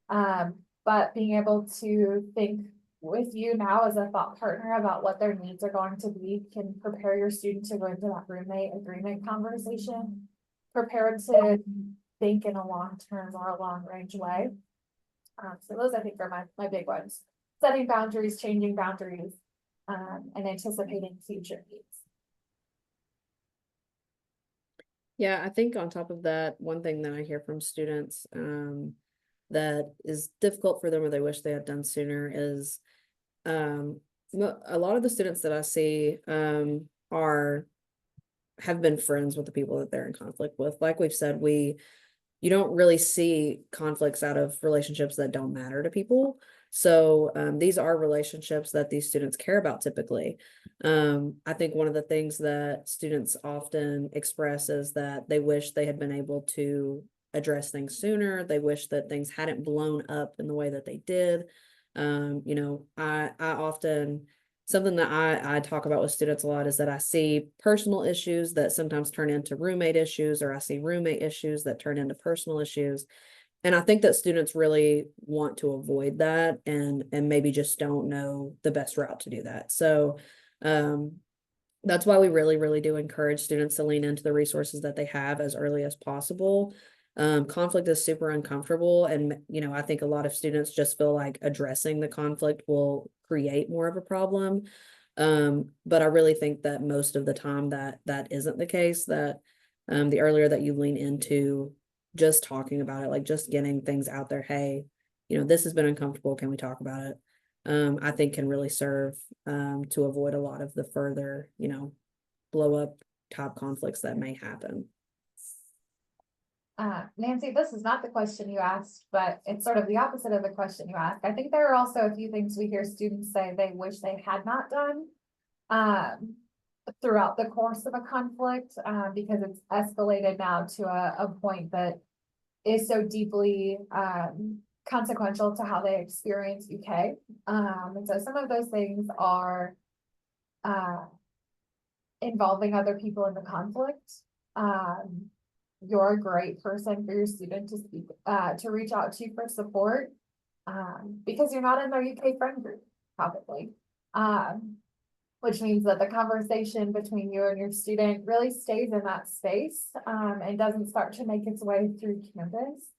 But being able to think with you now as a thought partner about what their needs are going to be can prepare your student to go into that roommate agreement conversation, prepared to think in a long-term or a long-range way. So those, I think, are my big ones. Setting boundaries, changing boundaries, and anticipating future needs. Yeah, I think on top of that, one thing that I hear from students that is difficult for them or they wish they had done sooner is a lot of the students that I see have been friends with the people that they're in conflict with. Like we've said, we you don't really see conflicts out of relationships that don't matter to people. So these are relationships that these students care about typically. I think one of the things that students often express is that they wish they had been able to address things sooner. They wish that things hadn't blown up in the way that they did. You know, I often, something that I talk about with students a lot is that I see personal issues that sometimes turn into roommate issues, or I see roommate issues that turn into personal issues. And I think that students really want to avoid that and maybe just don't know the best route to do that. So that's why we really do encourage students to lean into the resources that they have as early as possible. Conflict is super uncomfortable, and you know, I think a lot of students just feel like addressing the conflict will create more of a problem. But I really think that most of the time that isn't the case, that the earlier that you lean into just talking about it, like just getting things out there, hey, you know, this has been uncomfortable, can we talk about it? I think can really serve to avoid a lot of the further, you know, blow up top conflicts that may happen. Nancy, this is not the question you asked, but it's sort of the opposite of the question you asked. I think there are also a few things we hear students say they wish they had not done throughout the course of a conflict, because it's escalated now to a point that is so deeply consequential to how they experience UK. And so some of those things are involving other people in the conflict. You're a great person for your student to speak, to reach out to for support, because you're not in their UK friend group, probably. Which means that the conversation between you and your student really stays in that space, and doesn't start to make its way through campus,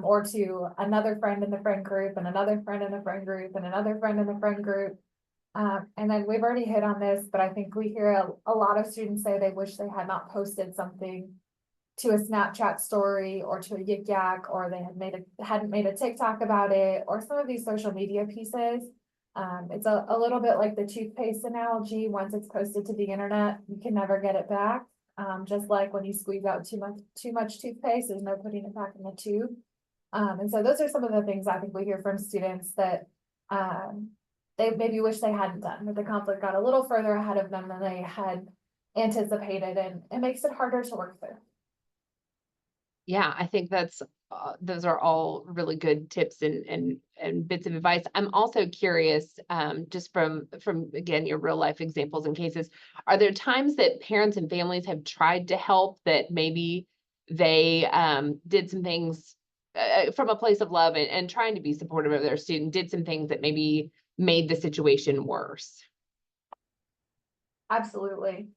or to another friend in the friend group, and another friend in the friend group, and another friend in the friend group. And then we've already hit on this, but I think we hear a lot of students say they wish they had not posted something to a Snapchat story or to a Yik Yak, or they hadn't made a TikTok about it, or some of these social media pieces. It's a little bit like the toothpaste analogy. Once it's posted to the internet, you can never get it back. Just like when you squeeze out too much toothpaste, there's no putting it back in the tube. And so those are some of the things I think we hear from students that they maybe wish they hadn't done, that the conflict got a little further ahead of them than they had anticipated, and it makes it harder to work through. Yeah, I think that's those are all really good tips and bits of advice. I'm also curious, just from again your real life examples and cases, are there times that parents and families have tried to help, that maybe they did some things from a place of love and trying to be supportive of their student, did some things that maybe made the situation worse? Absolutely.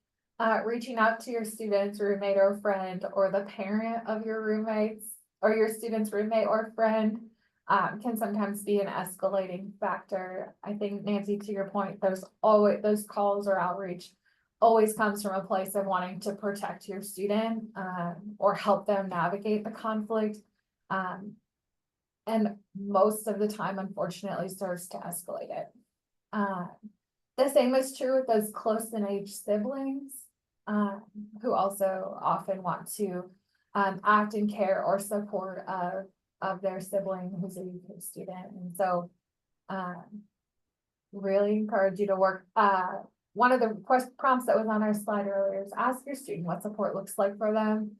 Reaching out to your student's roommate or friend, or the parent of your roommates or your student's roommate or friend, can sometimes be an escalating factor. I think, Nancy, to your point, those calls or outreach always comes from a place of wanting to protect your student, or help them navigate the conflict. And most of the time, unfortunately, serves to escalate it. The same is true with those close in age siblings, who also often want to act and care or support of their sibling who's a UK student. And so really encourage you to work. One of the prompts that was on our slide earlier is ask your student what support looks like for them.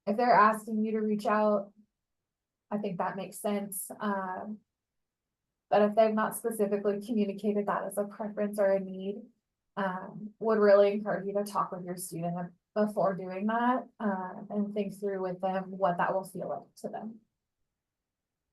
If they're asking you to reach out, I think that makes sense. But if they've not specifically communicated that as a preference or a need, would really encourage you to talk with your student before doing that, and think through with them what that will feel like to them.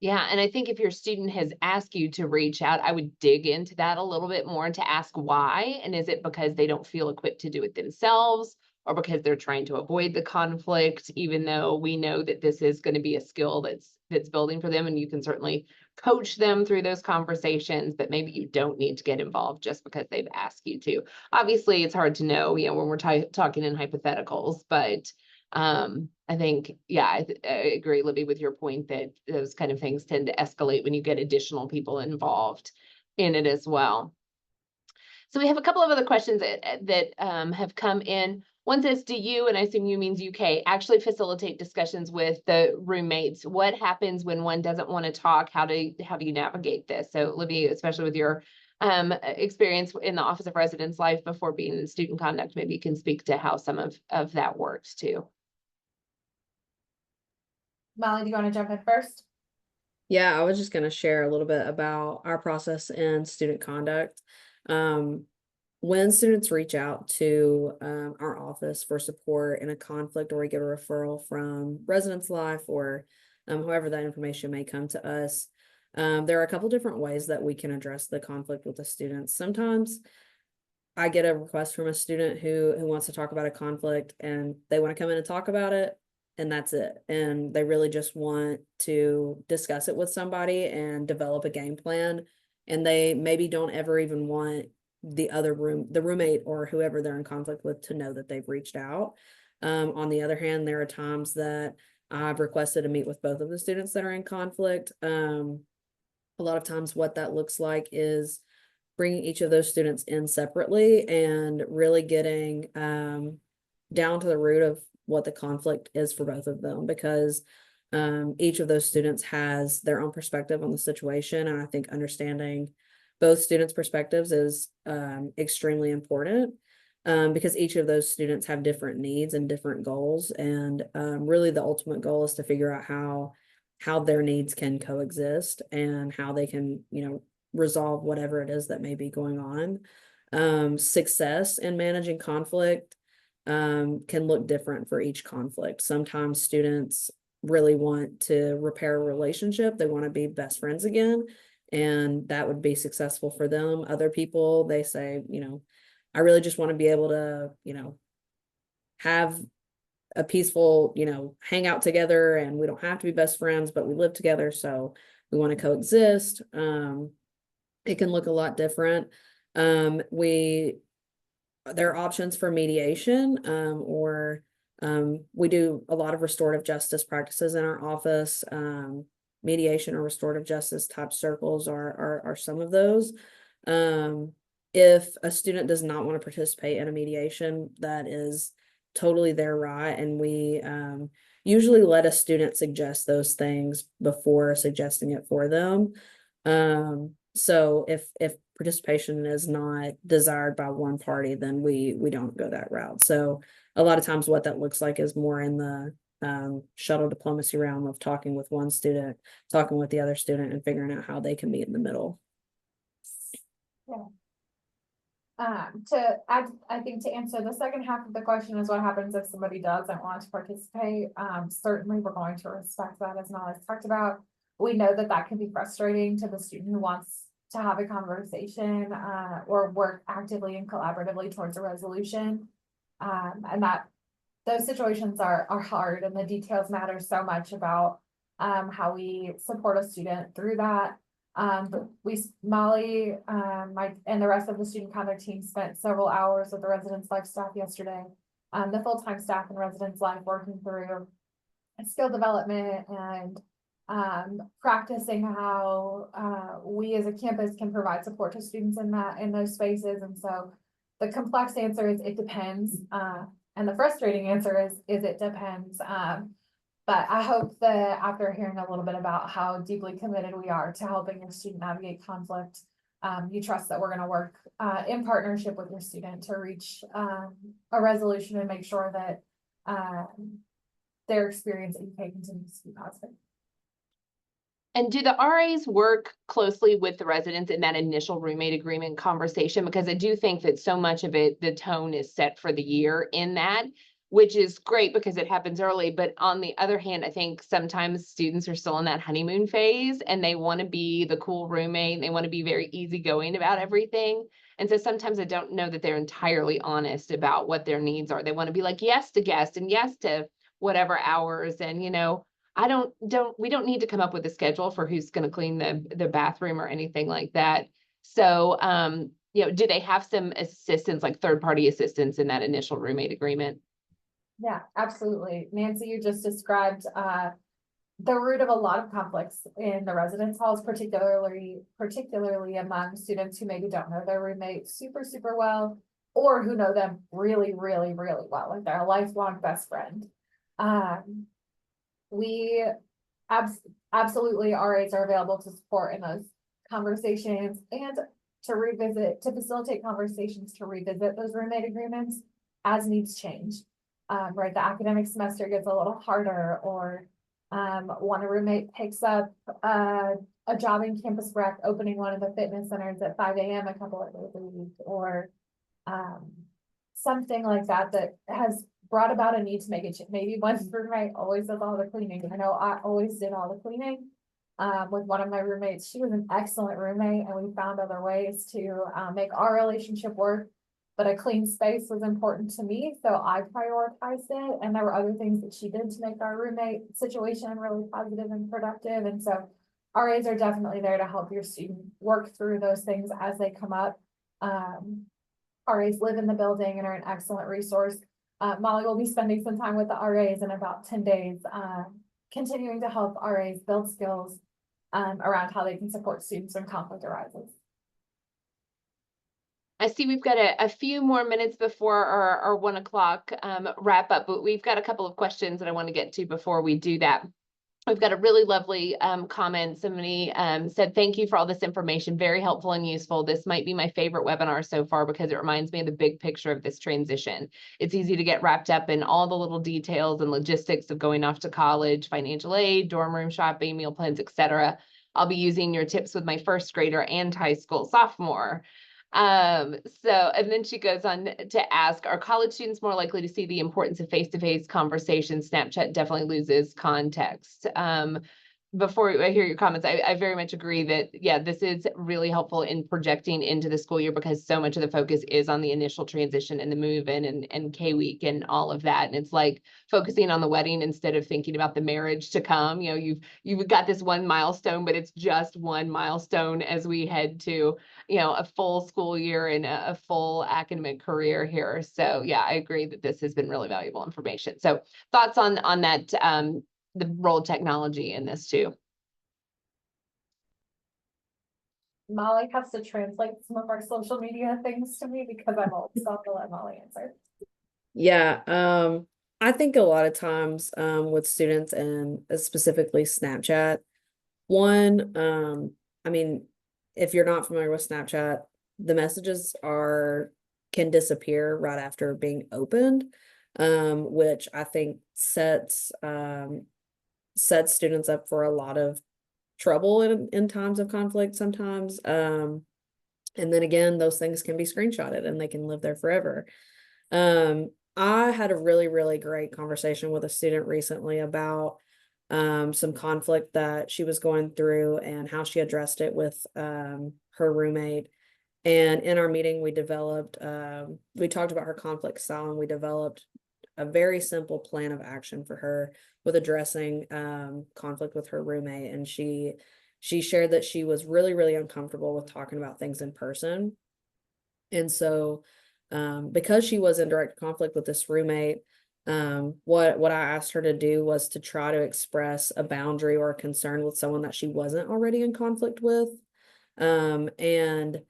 Yeah, and I think if your student has asked you to reach out, I would dig into that a little bit more to ask why. And is it because they don't feel equipped to do it themselves, or because they're trying to avoid the conflict, even though we know that this is going to be a skill that's building for them, and you can certainly coach them through those conversations, but maybe you don't need to get involved just because they've asked you to. Obviously, it's hard to know, when we're talking in hypotheticals, but I think, yeah, I agree, Libby, with your point that those kind of things tend to escalate when you get additional people involved in it as well. So we have a couple of other questions that have come in. One says, do you, and I assume you means UK, actually facilitate discussions with the roommates? What happens when one doesn't want to talk? How do you navigate this? So Libby, especially with your experience in the Office of Residence Life before being in student conduct, maybe you can speak to how some of that works too. Molly, do you want to jump in first? Yeah, I was just gonna share a little bit about our process in student conduct. When students reach out to our office for support in a conflict, or we get a referral from Residence Life, or however that information may come to us, there are a couple different ways that we can address the conflict with the students. Sometimes I get a request from a student who wants to talk about a conflict, and they want to come in and talk about it, and that's it. And they really just want to discuss it with somebody and develop a game plan. And they maybe don't ever even want the roommate or whoever they're in conflict with to know that they've reached out. On the other hand, there are times that I've requested to meet with both of the students that are in conflict. A lot of times what that looks like is bringing each of those students in separately and really getting down to the root of what the conflict is for both of them, because each of those students has their own perspective on the situation. And I think understanding both students' perspectives is extremely important, because each of those students have different needs and different goals. And really the ultimate goal is to figure out how their needs can coexist and how they can, resolve whatever it is that may be going on. Success in managing conflict can look different for each conflict. Sometimes students really want to repair a relationship. They want to be best friends again, and that would be successful for them. Other people, they say, I really just want to be able to, have a peaceful, hang out together, and we don't have to be best friends, but we live together, so we want to coexist. It can look a lot different. There are options for mediation, or we do a lot of restorative justice practices in our office. Mediation or restorative justice type circles are some of those. If a student does not want to participate in a mediation, that is totally their right, and we usually let a student suggest those things before suggesting it for them. So if participation is not desired by one party, then we don't go that route. So a lot of times what that looks like is more in the shuttle diplomacy realm of talking with one student, talking with the other student, and figuring out how they can meet in the middle. Yeah. I think to answer the second half of the question is what happens if somebody doesn't want to participate. Certainly we're going to respect that, as Molly's talked about. We know that that can be frustrating to the student who wants to have a conversation, or work actively and collaboratively towards a resolution. And that those situations are hard, and the details matter so much about how we support a student through that. But Molly, Mike, and the rest of the student conduct team spent several hours with the Residence Life staff yesterday. The full-time staff in Residence Life working through skill development and practicing how we as a campus can provide support to students in those spaces. And so the complex answer is it depends. And the frustrating answer is it depends. But I hope that after hearing a little bit about how deeply committed we are to helping your student navigate conflict, you trust that we're going to work in partnership with your student to reach a resolution and make sure that their experience at UK continues to be positive. And do the RAs work closely with the residents in that initial roommate agreement conversation? Because I do think that so much of it, the tone is set for the year in that, which is great because it happens early. But on the other hand, I think sometimes students are still in that honeymoon phase and they want to be the cool roommate. And they want to be very easygoing about everything. And so sometimes I don't know that they're entirely honest about what their needs are. They want to be like, yes to guests and yes to whatever hours. And, we don't need to come up with a schedule for who's going to clean the bathroom or anything like that. So, do they have some assistance, like third-party assistance in that initial roommate agreement? Yeah, absolutely. Nancy, you just described the root of a lot of conflicts in the residence halls, particularly among students who maybe don't know their roommate super well, or who know them really, really, really well, like they're a lifelong best friend. We absolutely RAs are available to support in those conversations and to facilitate conversations to revisit those roommate agreements as needs change. Right, the academic semester gets a little harder, or one roommate picks up a job in campus rec, opening one of the fitness centers at 5 a.m. a couple of days a week, or something like that that has brought about a need to make a change. Maybe one roommate always does all the cleaning. I know I always did all the cleaning. With one of my roommates, she was an excellent roommate, and we found other ways to make our relationship work. But a clean space was important to me, so I prioritized it. And there were other things that she did to make our roommate situation really positive and productive. And so RAs are definitely there to help your student work through those things as they come up. RAs live in the building and are an excellent resource. Molly will be spending some time with the RAs in about 10 days, continuing to help RAs build skills around how they can support students when conflict arises. I see we've got a few more minutes before our 1 o'clock wrap up, but we've got a couple of questions that I want to get to before we do that. We've got a really lovely comment. Somebody said, thank you for all this information. Very helpful and useful. This might be my favorite webinar so far because it reminds me of the big picture of this transition. It's easy to get wrapped up in all the little details and logistics of going off to college, financial aid, dorm room shopping, meal plans, etc. I'll be using your tips with my first grader and high school sophomore. And then she goes on to ask, are college students more likely to see the importance of face-to-face conversations? Snapchat definitely loses context. Before I hear your comments, I very much agree that, yeah, this is really helpful in projecting into the school year because so much of the focus is on the initial transition and the move in and K-week and all of that. And it's like focusing on the wedding instead of thinking about the marriage to come. You know, you've got this one milestone, but it's just one milestone as we head to, you know, a full school year and a full academic career here. So yeah, I agree that this has been really valuable information. So thoughts on that, the role of technology in this too. Molly has to translate some of our social media things to me because I'm old, so I'll let Molly answer. Yeah, I think a lot of times with students and specifically Snapchat, I mean, if you're not familiar with Snapchat, the messages can disappear right after being opened, which I think sets students up for a lot of trouble in times of conflict sometimes. And then again, those things can be screenshotted and they can live there forever. I had a really, really great conversation with a student recently about some conflict that she was going through and how she addressed it with her roommate. And in our meeting, we talked about her conflict style, and we developed a very simple plan of action for her with addressing conflict with her roommate. And she shared that she was really, really uncomfortable with talking about things in person. And so because she was in direct conflict with this roommate, what I asked her to do was to try to express a boundary or a concern with someone that she wasn't already in conflict with. And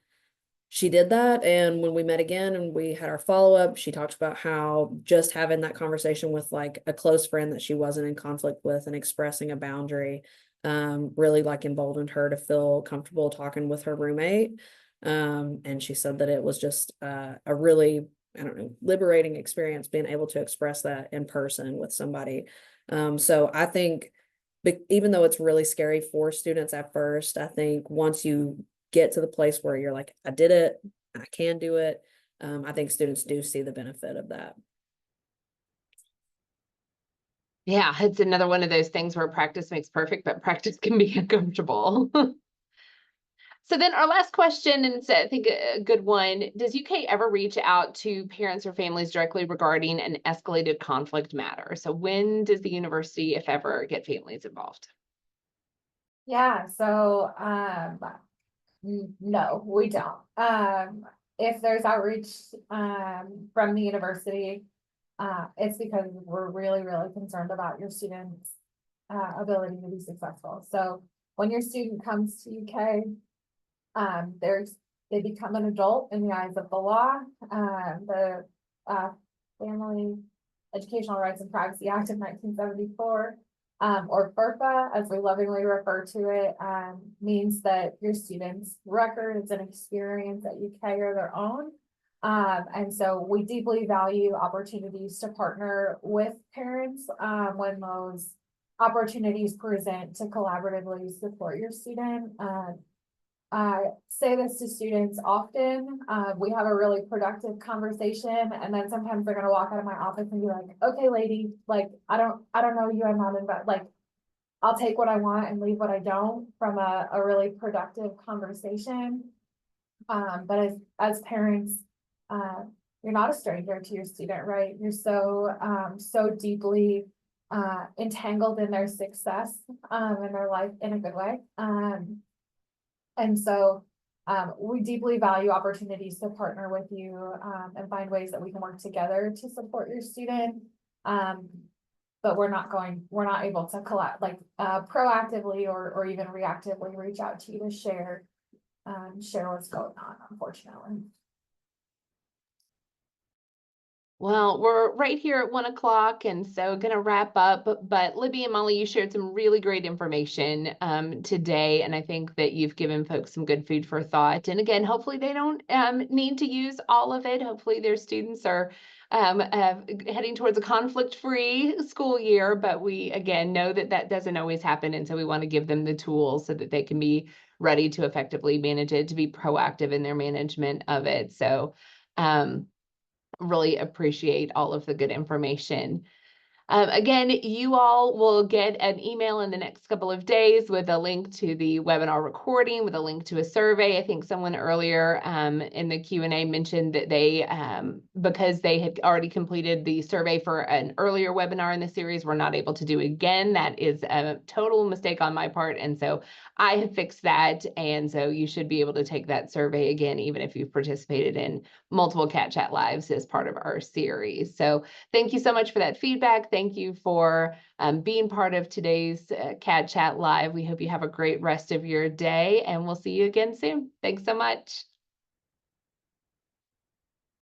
she did that. And when we met again and we had our follow-up, she talked about how just having that conversation with like a close friend that she wasn't in conflict with and expressing a boundary really like emboldened her to feel comfortable talking with her roommate. And she said that it was just a really, I don't know, liberating experience being able to express that in person with somebody. So I think even though it's really scary for students at first, I think once you get to the place where you're like, I did it and I can do it, I think students do see the benefit of that. Yeah, it's another one of those things where practice makes perfect, but practice can be uncomfortable. So then our last question, and it's, I think, a good one. Does UK ever reach out to parents or families directly regarding an escalated conflict matter? So when does the university, if ever, get families involved? Yeah, so no, we don't. If there's outreach from the university, it's because we're really, really concerned about your students' ability to be successful. So when your student comes to UK, there's they become an adult in the eyes of the law. The Family Educational Rights and Privacy Act of 1974, or FERPA, as we lovingly refer to it, means that your students' records and experience at UK are their own. And so we deeply value opportunities to partner with parents when those opportunities present to collaboratively support your student. I say this to students often. We have a really productive conversation, and then sometimes they're gonna walk out of my office and be like, "Okay, lady, like I don't know you. I'm not invited." Like, I'll take what I want and leave what I don't from a really productive conversation. But as parents, you're not a stranger to your student, right? You're so deeply entangled in their success in their life in a good way. And so we deeply value opportunities to partner with you and find ways that we can work together to support your student. But we're not able to proactively or even reactively reach out to you to share what's going on, unfortunately. Well, we're right here at 1 o'clock, and so gonna wrap up, but Libby and Molly, you shared some really great information today, and I think that you've given folks some good food for thought. And again, hopefully they don't need to use all of it. Hopefully their students are heading towards a conflict-free school year, but we again know that that doesn't always happen, and so we want to give them the tools so that they can be ready to effectively manage it, to be proactive in their management of it. So really appreciate all of the good information. Again, you all will get an email in the next couple of days with a link to the webinar recording, with a link to a survey. I think someone earlier in the Q&A mentioned that they, because they had already completed the survey for an earlier webinar in the series, were not able to do it again. That is a total mistake on my part. And so I have fixed that. And so you should be able to take that survey again, even if you've participated in multiple Cat Chat Lives as part of our series. So thank you so much for that feedback. Thank you for being part of today's Cat Chat Live. We hope you have a great rest of your day, and we'll see you again soon. Thanks so much.